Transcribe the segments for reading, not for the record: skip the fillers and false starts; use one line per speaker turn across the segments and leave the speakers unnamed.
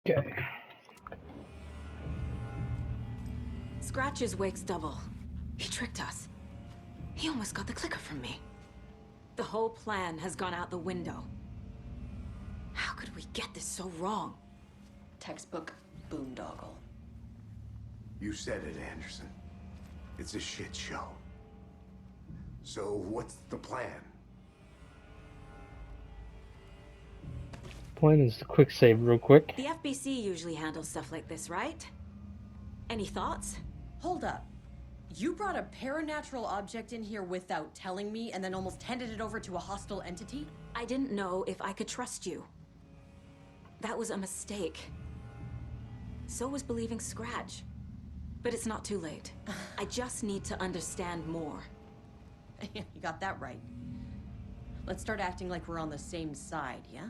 Okay.
Scratch's wake's double. He tricked us. He almost got the clicker from me. The whole plan has gone out the window. How could we get this so wrong?
Textbook boondoggle.
You said it, Anderson. It's a shit show. So what's the plan?
Plan is to quick save real quick.
The FBC usually handles stuff like this, right? Any thoughts?
Hold up. You brought a paranatural object in here without telling me and then almost handed it over to a hostile entity?
I didn't know if I could trust you. That was a mistake. So was believing Scratch. But it's not too late. I just need to understand more.
You got that right. Let's start acting like we're on the same side, yeah?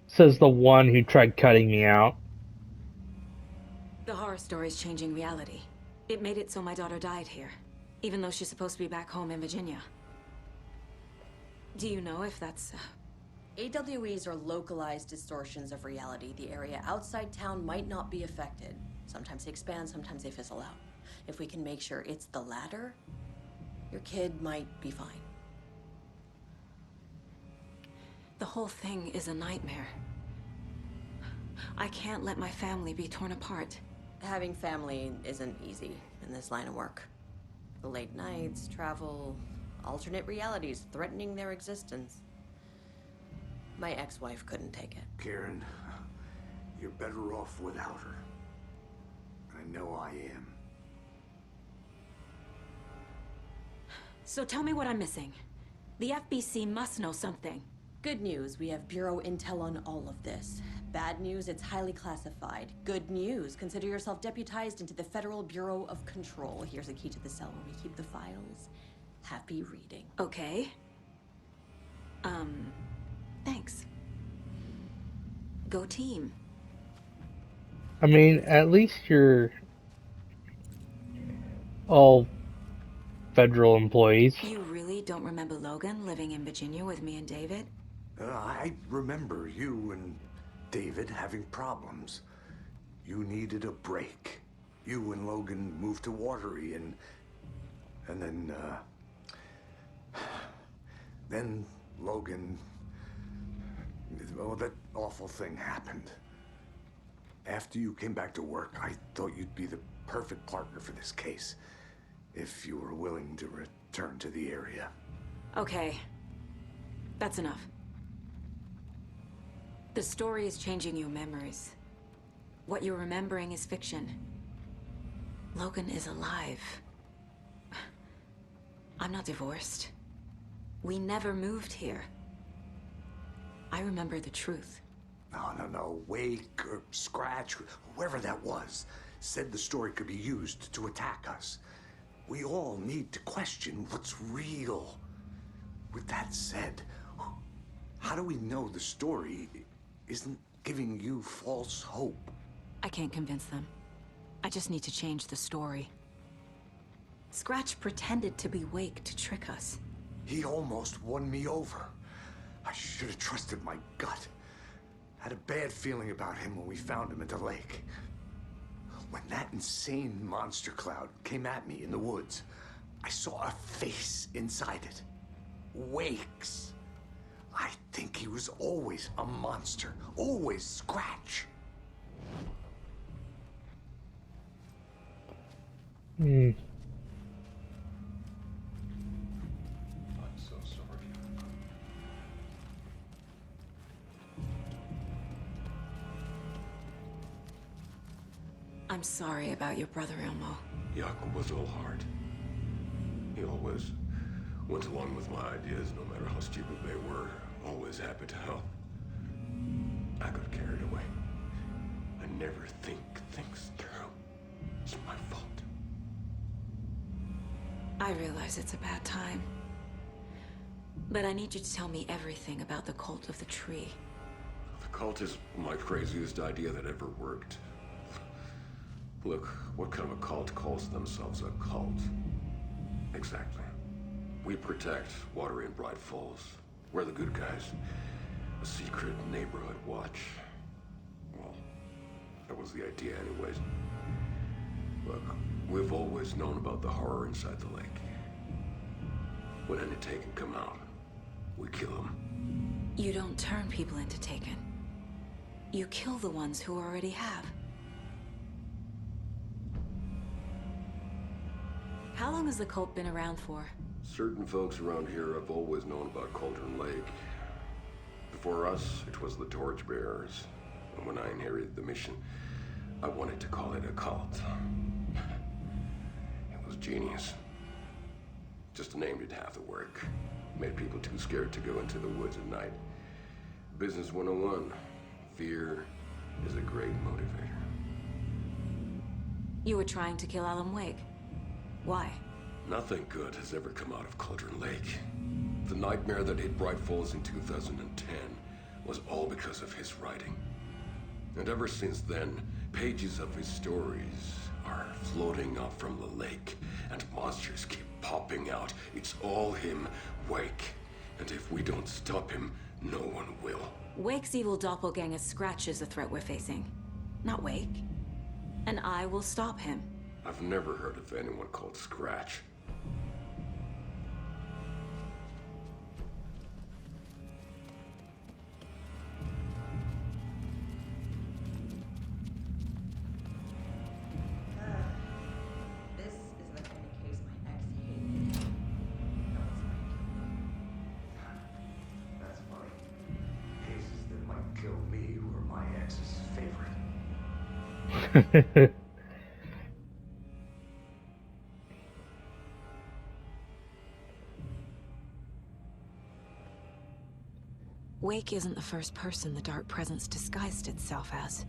Says the one who tried cutting me out.
The horror story's changing reality. It made it so my daughter died here, even though she's supposed to be back home in Virginia. Do you know if that's...
AWEs are localized distortions of reality. The area outside town might not be affected. Sometimes they expand, sometimes they fizzle out. If we can make sure it's the latter, your kid might be fine.
The whole thing is a nightmare. I can't let my family be torn apart.
Having family isn't easy in this line of work. The late nights, travel, alternate realities threatening their existence. My ex-wife couldn't take it.
Karen, you're better off without her. I know I am.
So tell me what I'm missing. The FBC must know something.
Good news, we have Bureau intel on all of this. Bad news, it's highly classified. Good news, consider yourself deputized into the Federal Bureau of Control. Here's a key to the cell where we keep the files. Happy reading.
Okay. Thanks. Go team.
I mean, at least you're all federal employees.
You really don't remember Logan living in Virginia with me and David?
I remember you and David having problems. You needed a break. You and Logan moved to Watery and then Logan, well, that awful thing happened. After you came back to work, I thought you'd be the perfect partner for this case, if you were willing to return to the area.
Okay. That's enough. The story is changing your memories. What you're remembering is fiction. Logan is alive. I'm not divorced. We never moved here. I remember the truth.
No. Wake or Scratch, whoever that was, said the story could be used to attack us. We all need to question what's real. With that said, how do we know the story isn't giving you false hope?
I can't convince them. I just need to change the story. Scratch pretended to be Wake to trick us.
He almost won me over. I should have trusted my gut. Had a bad feeling about him when we found him at the lake. When that insane monster cloud came at me in the woods, I saw a face inside it. Wake's. I think he was always a monster. Always Scratch.
Hmm.
I'm so sorry.
I'm sorry about your brother, Elmo.
Jakob was all heart. He always went along with my ideas, no matter how stupid they were. Always happy to help. I got carried away. I never think things through. It's my fault.
I realize it's a bad time. But I need you to tell me everything about the Cult of the Tree.
The cult is my craziest idea that ever worked. Look, what kind of a cult calls themselves a cult? Exactly. We protect Watery and Bright Falls. We're the good guys. A secret neighborhood watch. Well, was the idea anyways. Look, we've always known about the horror inside the lake. When any Taken come out, we kill them.
You don't turn people into Taken. You kill the ones who already have. How long has the cult been around for?
Certain folks around here have always known about Cauldron Lake. Before us, it was the Torchbearers. And when I inherited the mission, I wanted to call it a cult. It was genius. Just named it half the work. Made people too scared to go into the woods at night. Business 101. Fear is a great motivator.
You were trying to kill Alan Wake. Why?
Nothing good has ever come out of Cauldron Lake. The nightmare that hit Bright Falls in 2010 was all because of his writing. And ever since then, pages of his stories are floating up from the lake, and monsters keep popping out. It's all him, Wake. And if we don't stop him, no one will.
Wake's evil doppelganger Scratch is the threat we're facing, not Wake. And I will stop him.
I've never heard of anyone called Scratch.
This is the kind of case my ex hated.
That's funny. Cases that might kill me were my ex's favorite.
Wake isn't the first person the Dark Presence disguised itself as.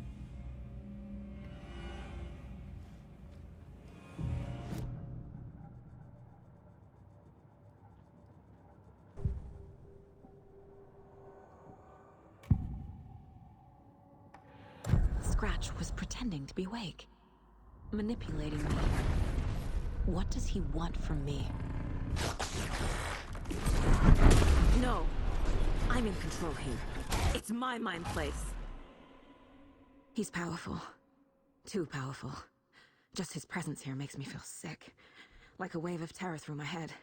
Scratch was pretending to be Wake, manipulating me. What does he want from me? No! I'm in control here. It's my mind place. He's powerful. Too powerful. Just his presence here makes me feel sick. Like a wave of terror through my head.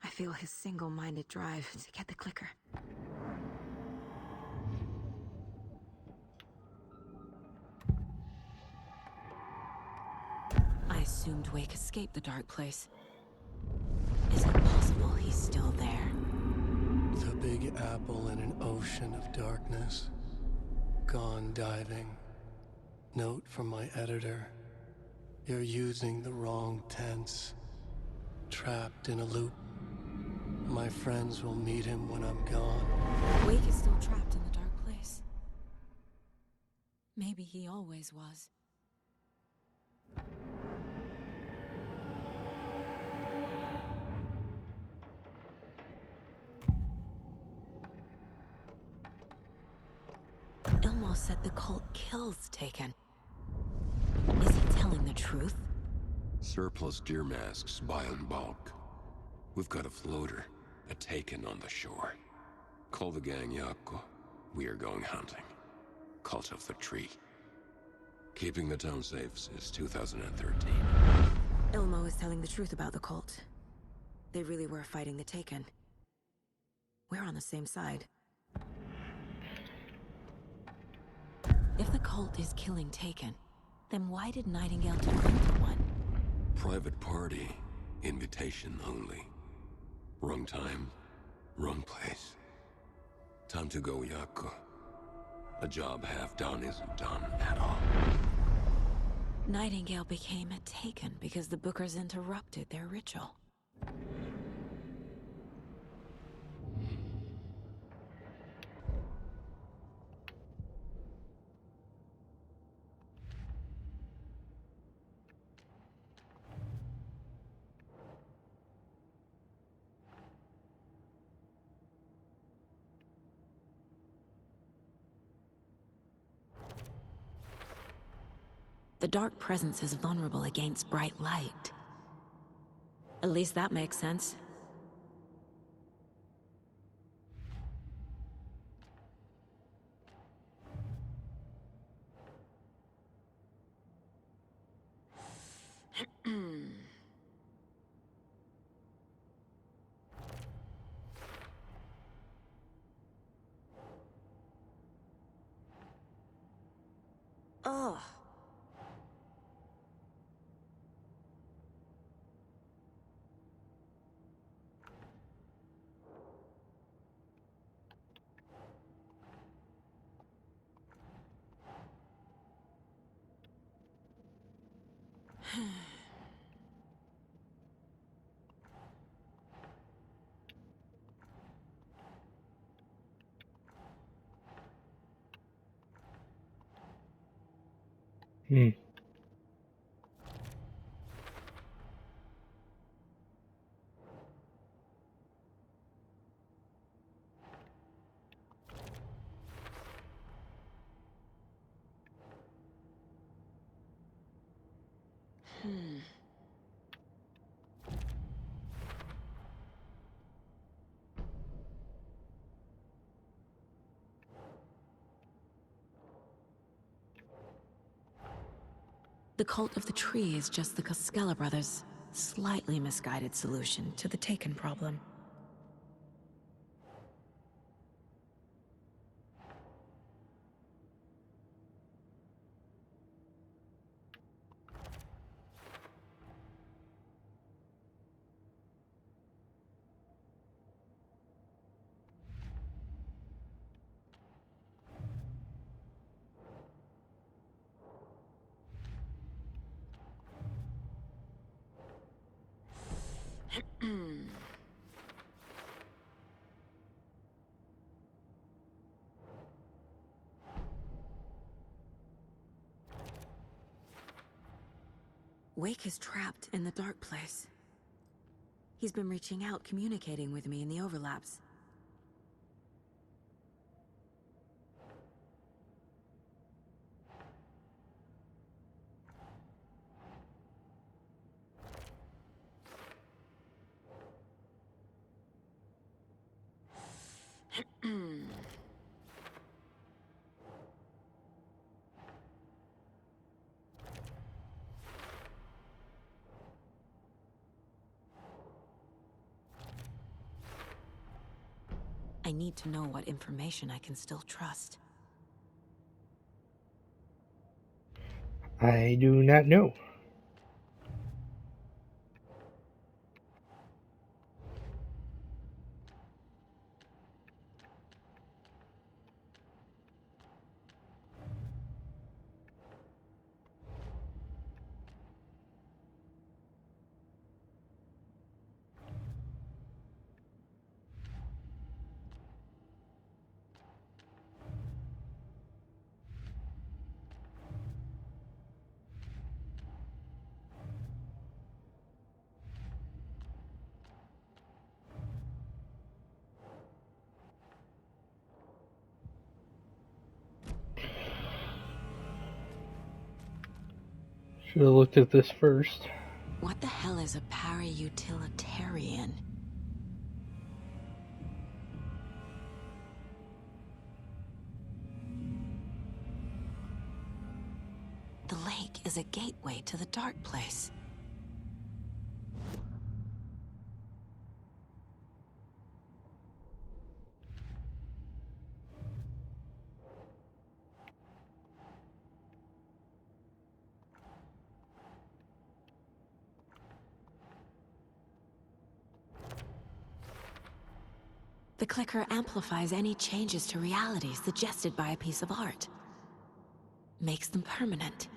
I feel his single-minded drive to get the clicker. I assumed Wake escaped the dark place. Is it possible he's still there?
The Big Apple in an ocean of darkness. Gone diving. Note from my editor. You're using the wrong tense. Trapped in a loop. My friends will meet him when I'm gone.
Wake is still trapped in the dark place. Maybe he always was. Ilmo said the cult kills Taken. Is he telling the truth?
Surplus deer masks buy in bulk. We've got a floater, a Taken on the shore. Call the gang Yako. We are going hunting. Cult of the Tree. Keeping the town safe since 2013.
Ilmo is telling the truth about the cult. They really were fighting the Taken. We're on the same side. If the cult is killing Taken, then why did Nightingale turn into one?
Private party. Invitation only. Wrong time, wrong place. Time to go, Yako. A job half done isn't done at all.
Nightingale became a Taken because the Bookers interrupted their ritual. The Dark Presence is vulnerable against bright light. At least that makes sense. Ugh.
Hmm.
The cult of the tree is just the Koskela brothers' slightly misguided solution to the Taken problem. Wake is trapped in the dark place. He's been reaching out, communicating with me in the overlaps. I need to know what information I can still trust.
I do not know. Should have looked at this first.
What the hell is a para-utilitarian? The lake is a gateway to the dark place. The clicker amplifies any changes to reality suggested by a piece of art. Makes them permanent.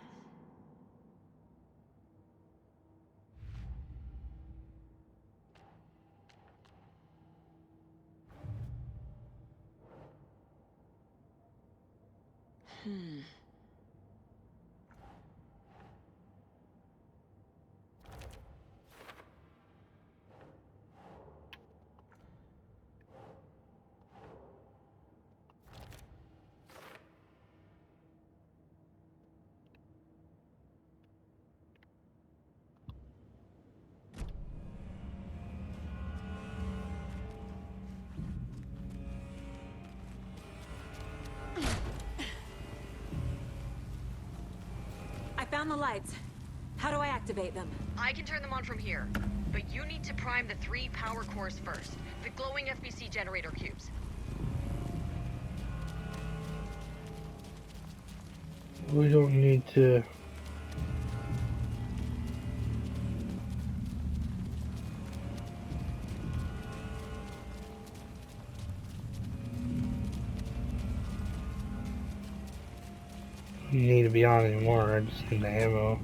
I found the lights. How do I activate them?
I can turn them on from here, but you need to prime the 3 power cores first. The glowing FBC generator cubes.
We don't need to. Need to be on anymore. I just need the ammo.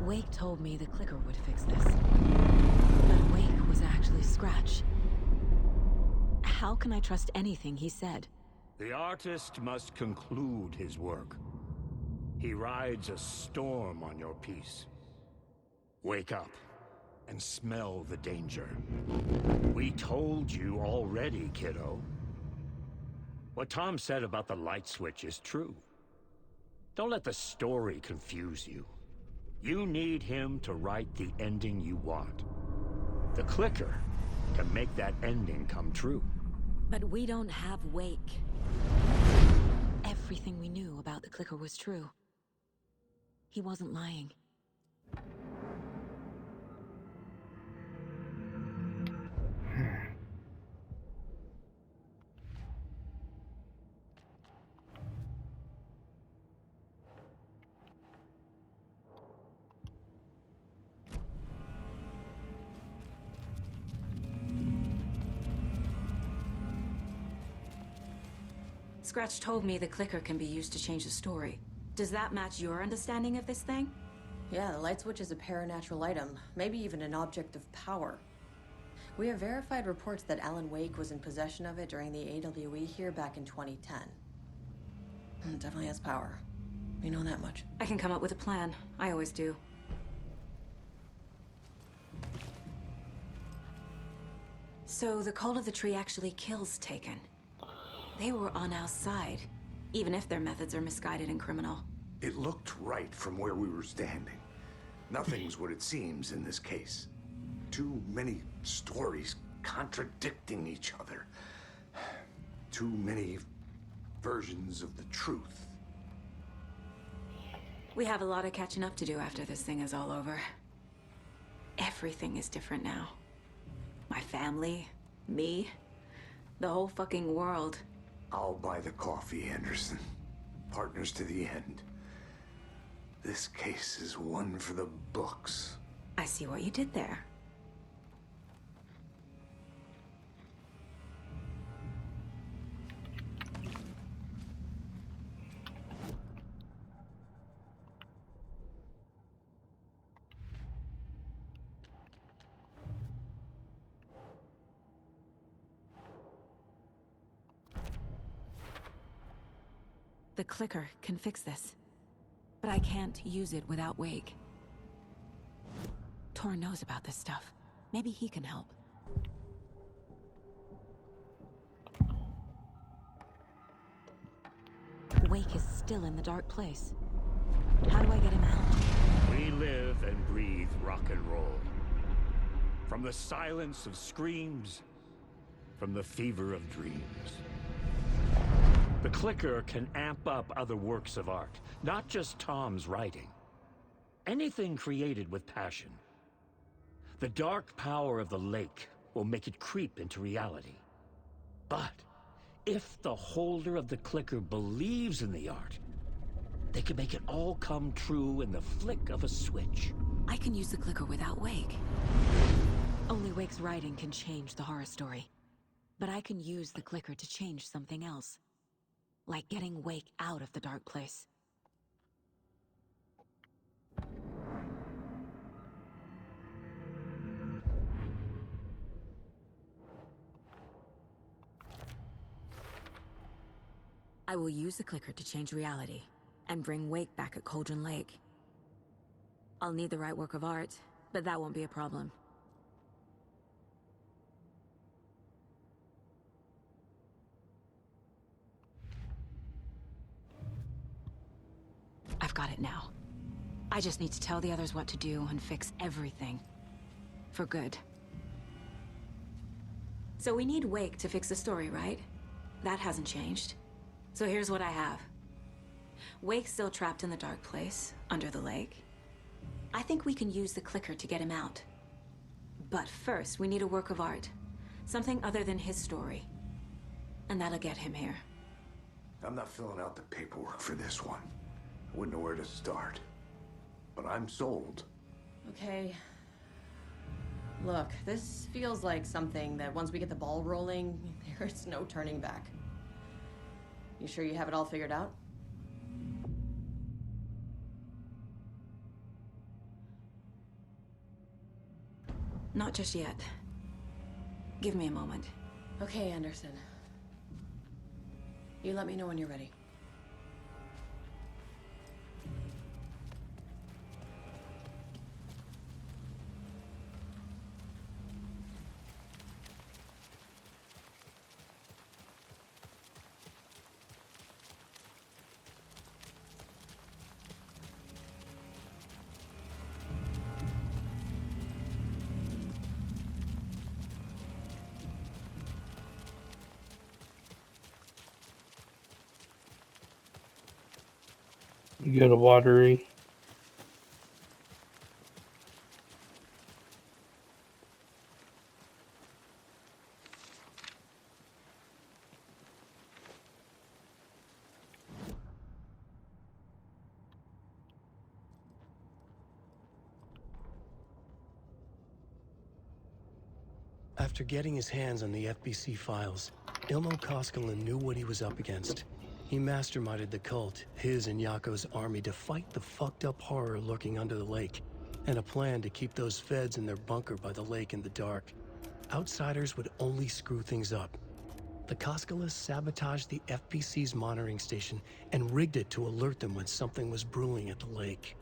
Wake told me the clicker would fix this. But Wake was actually Scratch. How can I trust anything he said?
The artist must conclude his work. He rides a storm on your piece. Wake up and smell the danger. We told you already, kiddo. What Tom said about the light switch is true. Don't let the story confuse you. You need him to write the ending you want. The clicker can make that ending come true.
But we don't have Wake. Everything we knew about the clicker was true. He wasn't lying. Scratch told me the clicker can be used to change the story. Does that match your understanding of this thing?
Yeah, the light switch is a paranatural item, maybe even an object of power. We have verified reports that Alan Wake was in possession of it during the AWE here back in 2010. It definitely has power. We know that much.
I can come up with a plan. I always do. So the Call of the Tree actually kills Taken. They were on our side, even if their methods are misguided and criminal.
It looked right from where we were standing. Nothing's what it seems in this case. Too many stories contradicting each other. Too many versions of the truth.
We have a lot of catching up to do after this thing is all over. Everything is different now. My family, me, the whole fucking world.
I'll buy the coffee, Anderson. Partners to the end. This case is one for the books.
I see what you did there. The clicker can fix this, but I can't use it without Wake. Tor knows about this stuff. Maybe he can help. Wake is still in the dark place. How do I get him out?
We live and breathe rock and roll. From the silence of screams, from the fever of dreams. The clicker can amp up other works of art, not just Tom's writing. Anything created with passion. The dark power of the lake will make it creep into reality. But if the holder of the clicker believes in the art, they can make it all come true in the flick of a switch.
I can use the clicker without Wake. Only Wake's writing can change the horror story. But I can use the clicker to change something else. Like getting Wake out of the dark place. I will use the clicker to change reality and bring Wake back at Cauldron Lake. I'll need the right work of art, but that won't be a problem. I've got it now. I just need to tell the others what to do and fix everything. For good. So we need Wake to fix the story, right? That hasn't changed. So here's what I have. Wake's still trapped in the dark place, under the lake. I think we can use the clicker to get him out. But first, we need a work of art. Something other than his story. And that'll get him here.
I'm not filling out the paperwork for this one. I wouldn't know where to start. But I'm sold.
Okay. Look, this feels like something that once we get the ball rolling, there's no turning back. You sure you have it all figured out?
Not just yet. Give me a moment.
Okay, Anderson. You let me know when you're ready.
You go to Watery.
After getting his hands on the FBC files, Ilmo Koskinen knew what he was up against. He masterminded the cult, his and Yako's army, to fight the fucked up horror lurking under the lake, and a plan to keep those feds in their bunker by the lake in the dark. Outsiders would only screw things up. The Koskilas sabotaged the FBC's monitoring station and rigged it to alert them when something was brewing at the lake.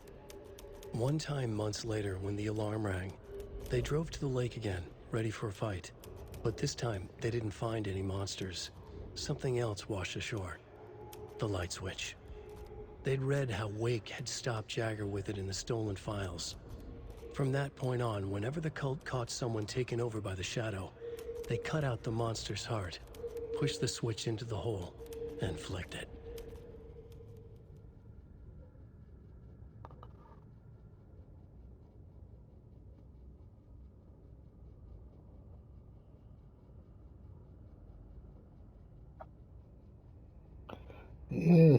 One time months later, when the alarm rang, they drove to the lake again, ready for a fight. But this time, they didn't find any monsters. Something else washed ashore. The light switch. They'd read how Wake had stopped Jagger with it in the stolen files. From that point on, whenever the cult caught someone taken over by the Shadow, they cut out the monster's heart, pushed the switch into the hole, and flicked it.
Yeah.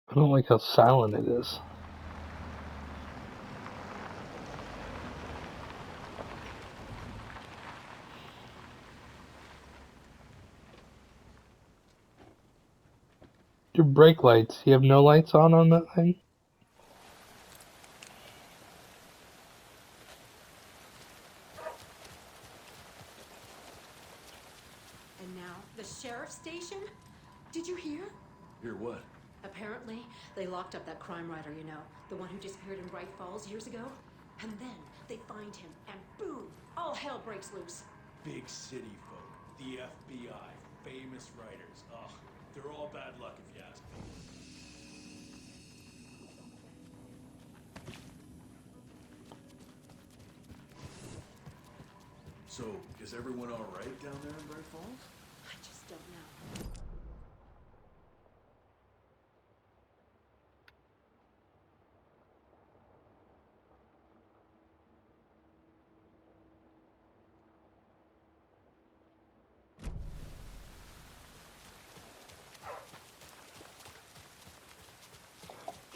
I don't like how silent it is. Your brake lights. You have no lights on that thing?
And now, the sheriff's station? Did you hear?
Hear what?
Apparently, they locked up that crime writer, you know, the one who disappeared in Bright Falls years ago. And then they find him, and boom, all hell breaks loose.
Big city folk, the FBI, famous writers. Ugh, they're all bad luck if you ask me. So, is everyone all right down there in Bright Falls?
I just don't know.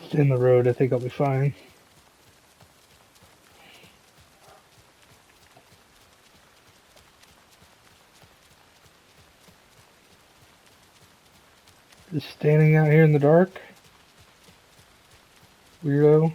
Stay in the road. I think I'll be fine. Just standing out here in the dark. Weirdo.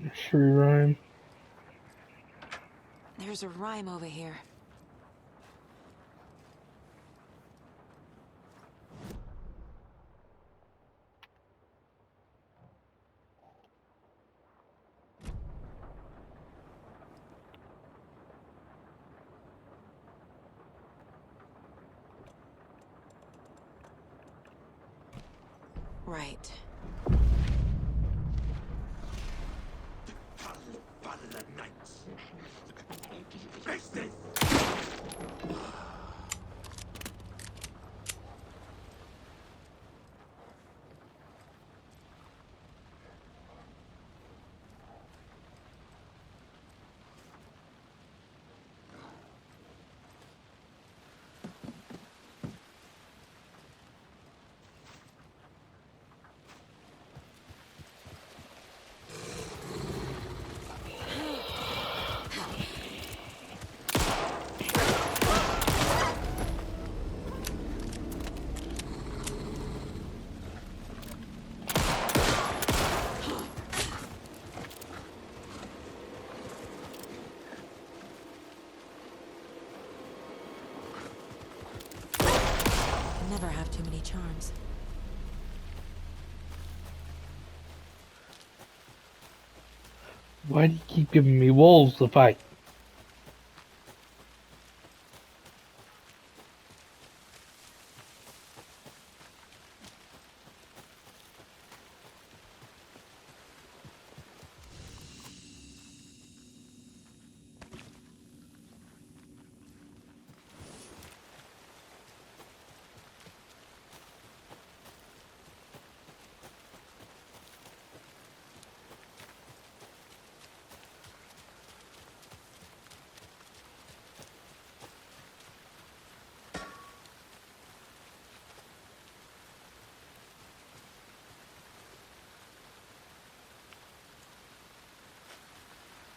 Nursery rhyme.
There's a rhyme over here. Right. Never have too many charms.
Why do you keep giving me wolves to fight?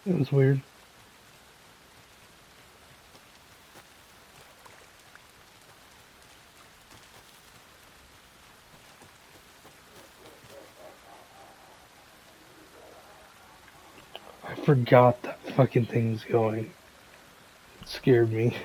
It was weird. I forgot that fucking thing's going. It scared me.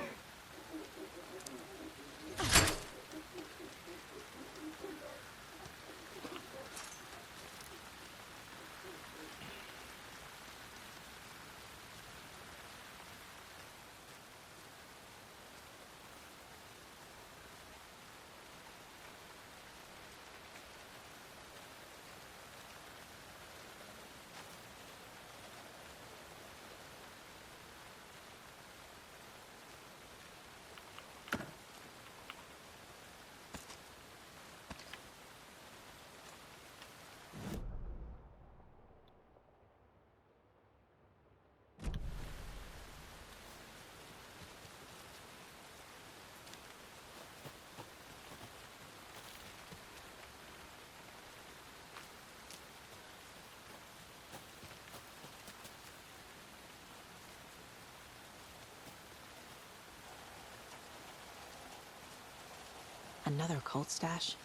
Another cult stash?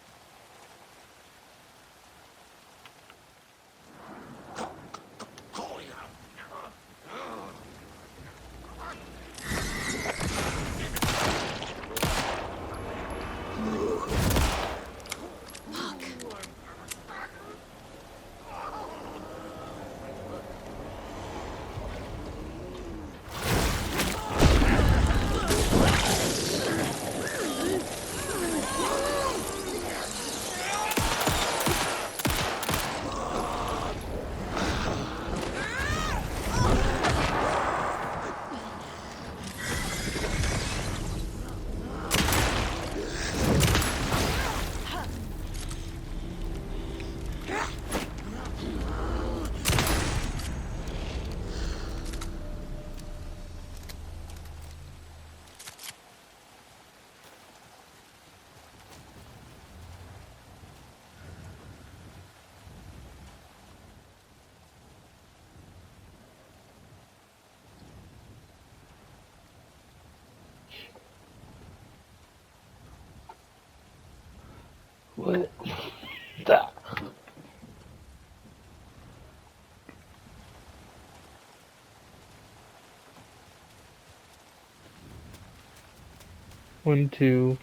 What the? One, two,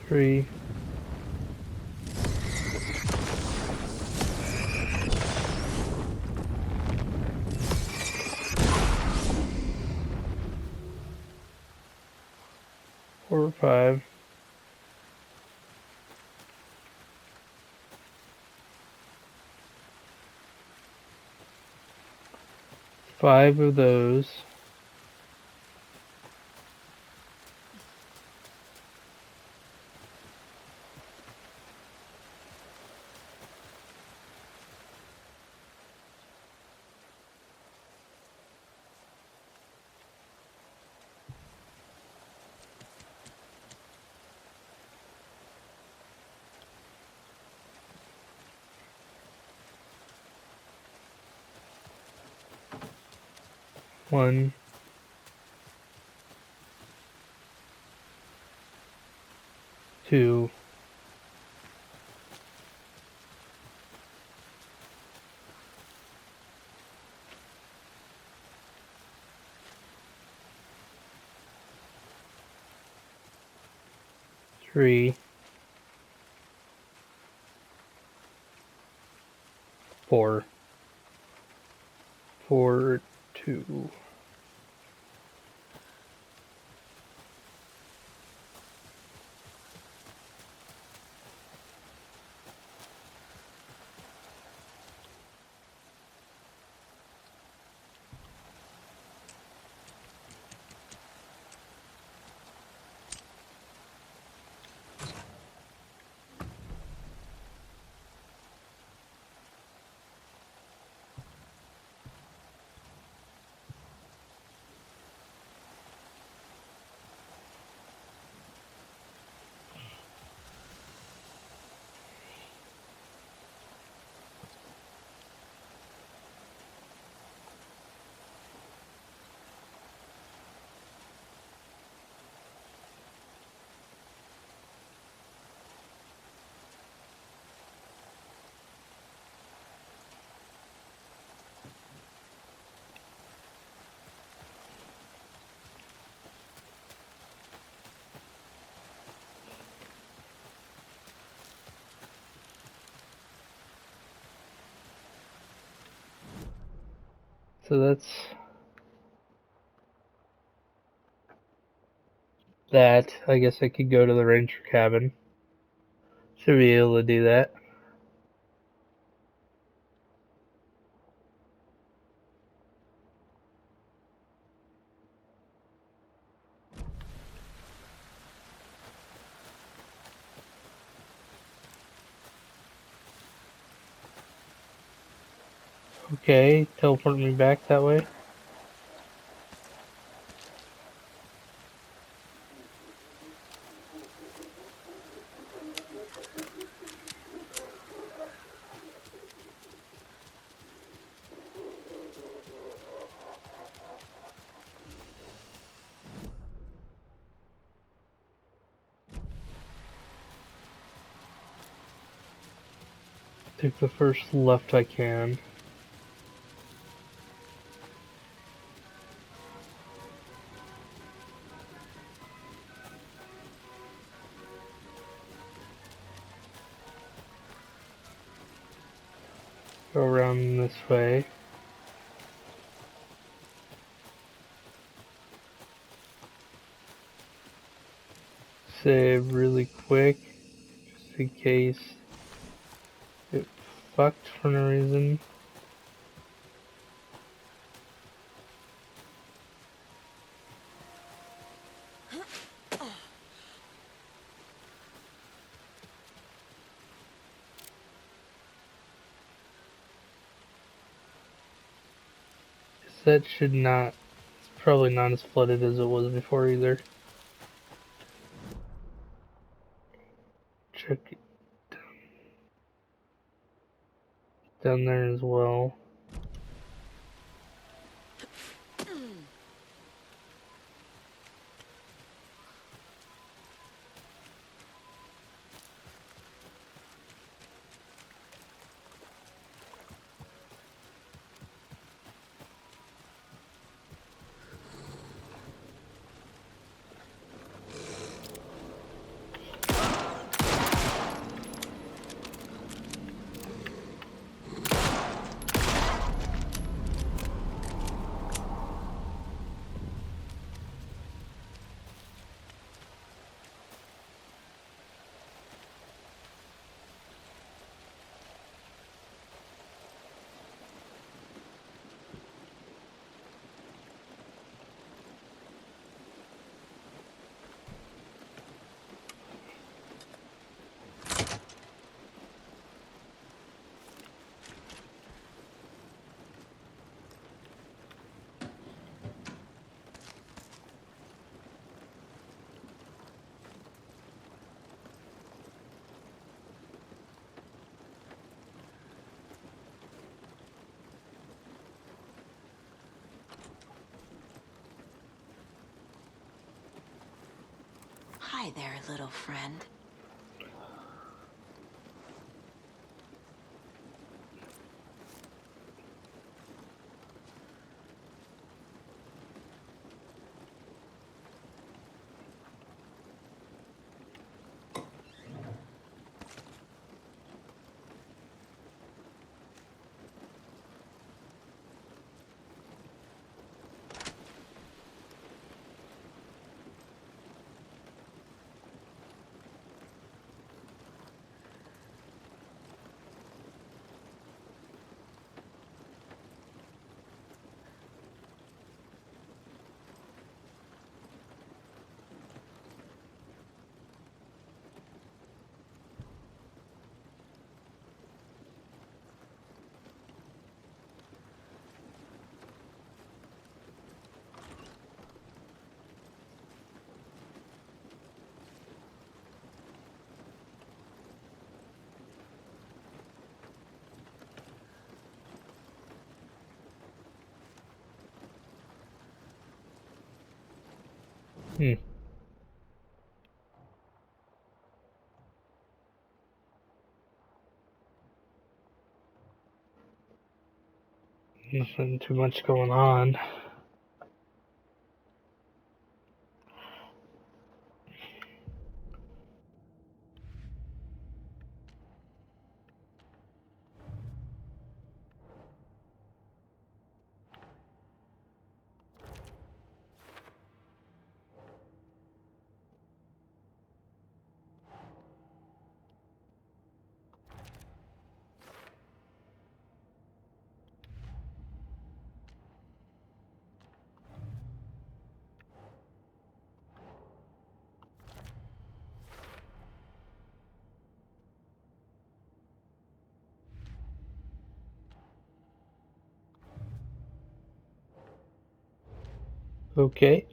three. Four, five. Five of those. One, two, three, four, four, two. So that's that. I guess I could go to the ranger cabin. Should be able to do that. Okay, teleport me back that way. Take the first left I can. Go around this way. Save really quick, just in case it fucked for no reason. That should not, it's probably not as flooded as it was before either. Check it down there as well.
Hi there, little friend. Nothing too much going on. Okay.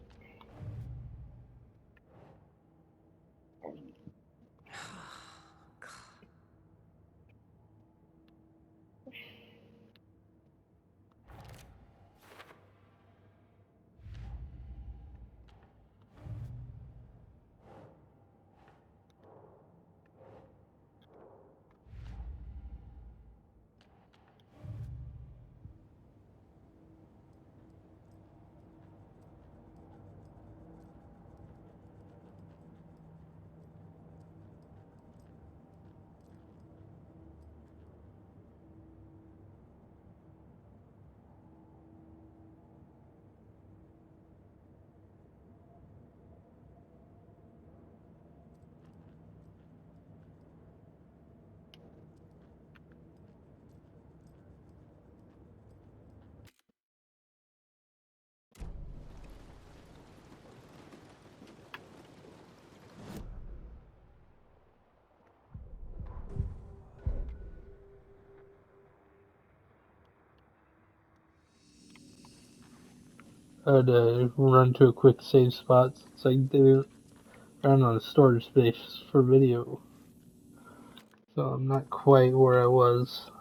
I had to run to a quick save spot since I didn't run out of storage space for video. So I'm not quite where I was.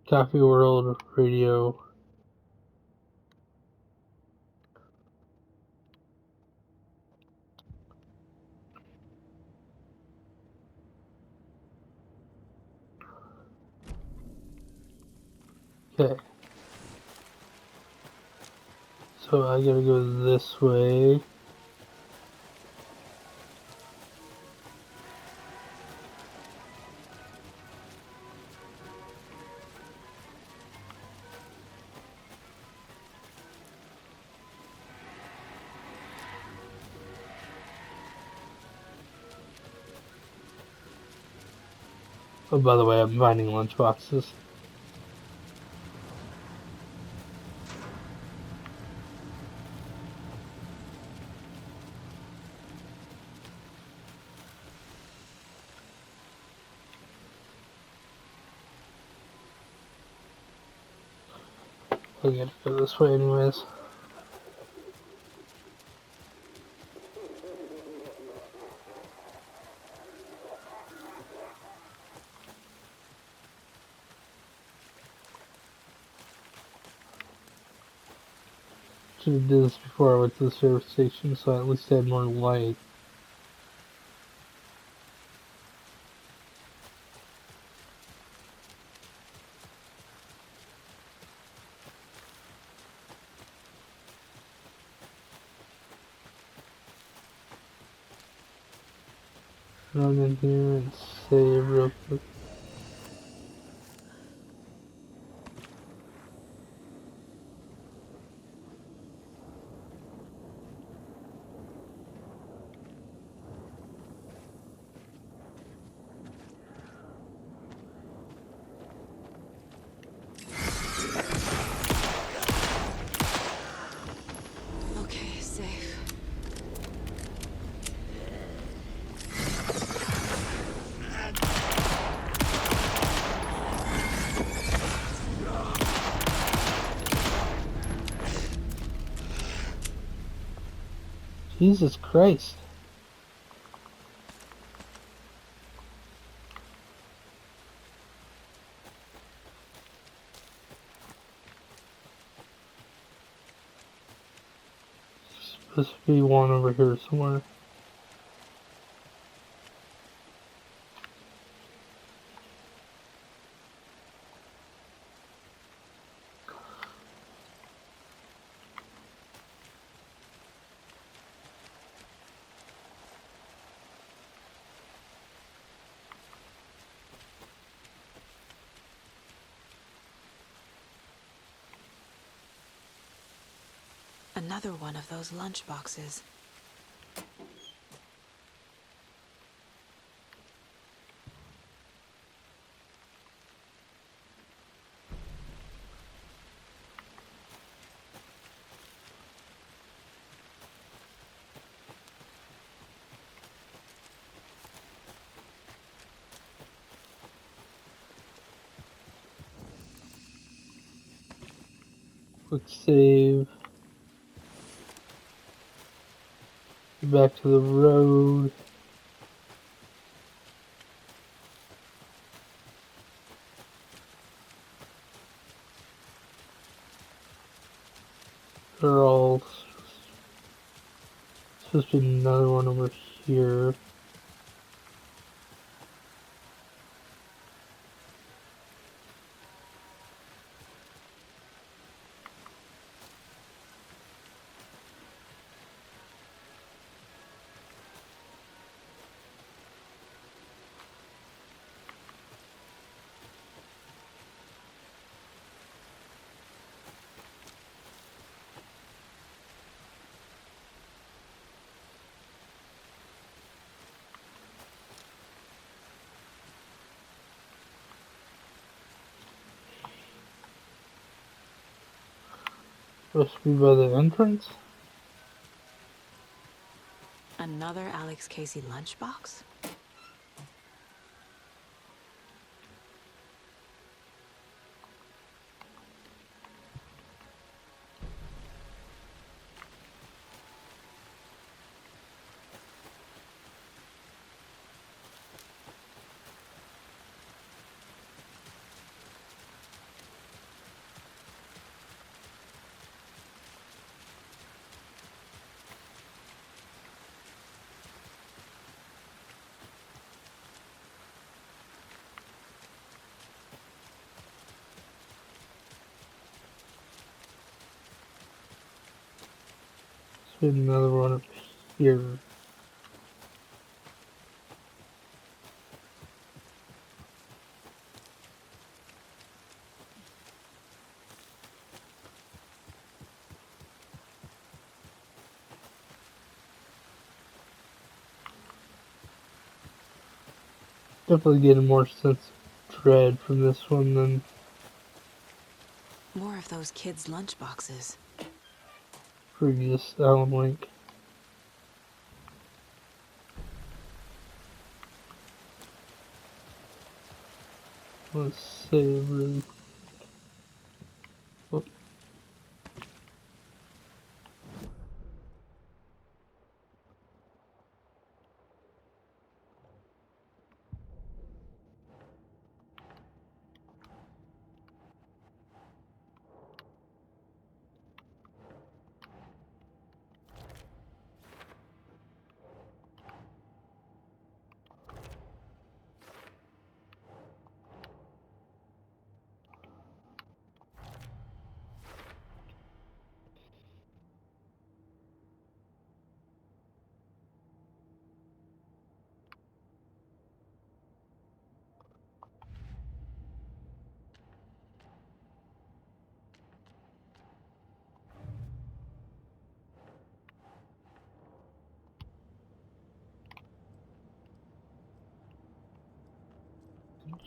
Coffee World Radio. Okay. So I gotta go this way. Oh, by the way, I'm finding lunchboxes. I gotta go this way anyways. Should have did this before I went to the service station, so I at least had more light. Run in here and save real quick.
Okay, safe.
Jesus Christ. There's supposed to be one over here somewhere.
Another one of those lunchboxes.
Quick save. Get back to the road. They're all supposed to be another one over here. Supposed to be by the entrance?
Another Alex Casey lunchbox?
There's another one up here. Definitely getting more sense of dread from this one than
More of those kids' lunchboxes.
previous Alan Wake. Let's save really. Oh.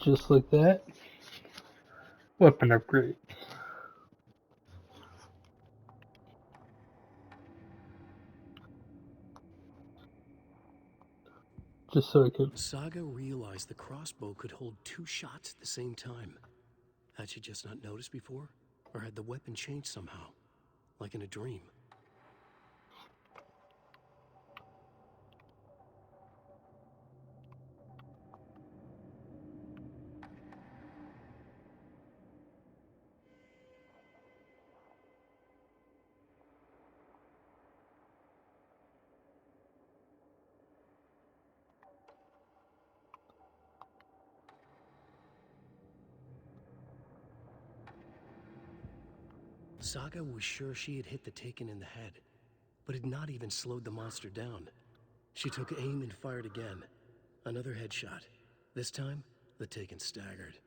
Just like that. Weapon upgrade. Just so I could.
Saga realized the crossbow could hold 2 shots at the same time. Had she just not noticed before? Or had the weapon changed somehow? Like in a dream? Saga was sure she had hit the Taken in the head, but had not even slowed the monster down. She took aim and fired again. Another headshot. This time, the Taken staggered.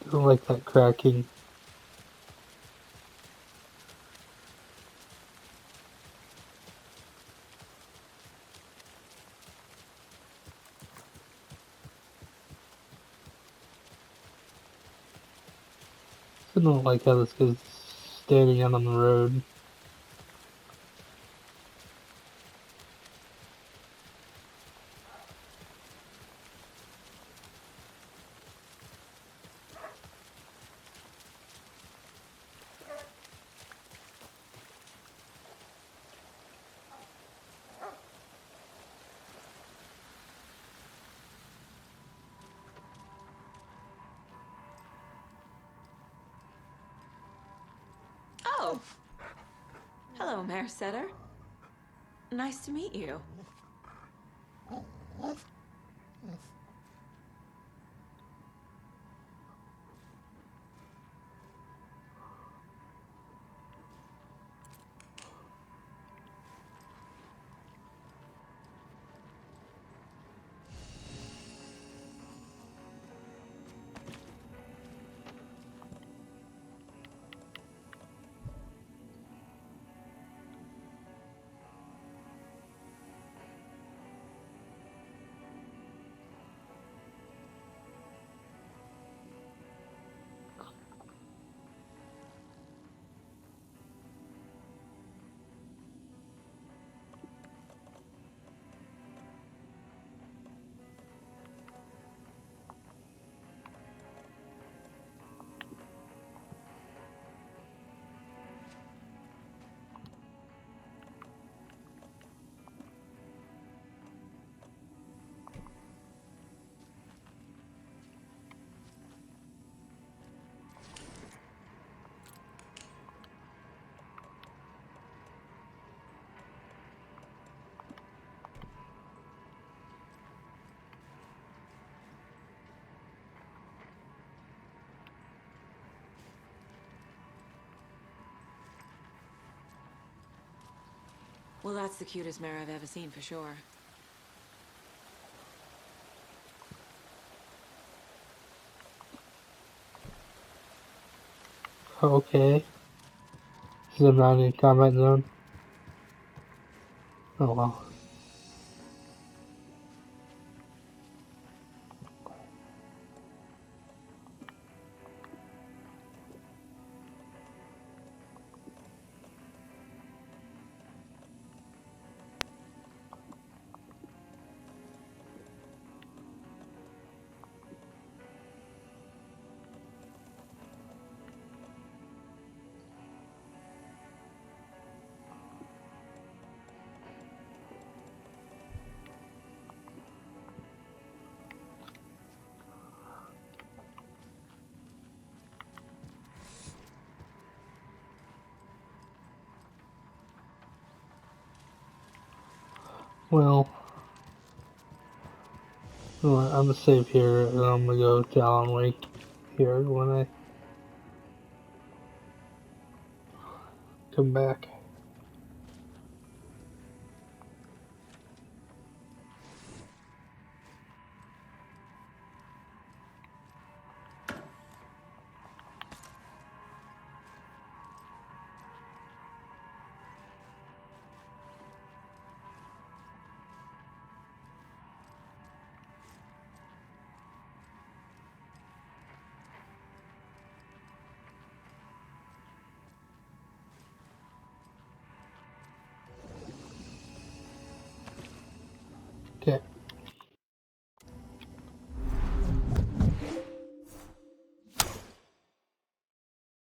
I don't like that cracking. I don't like how this guy's standing out on the road.
Oh! Hello, Mayor Setter. Nice to meet you. Well, that's the cutest mare I've ever seen for sure.
Okay. Is it not in combat zone? Oh well. Well, I'm gonna save here, and I'm gonna go to Alan Wake here when I come back.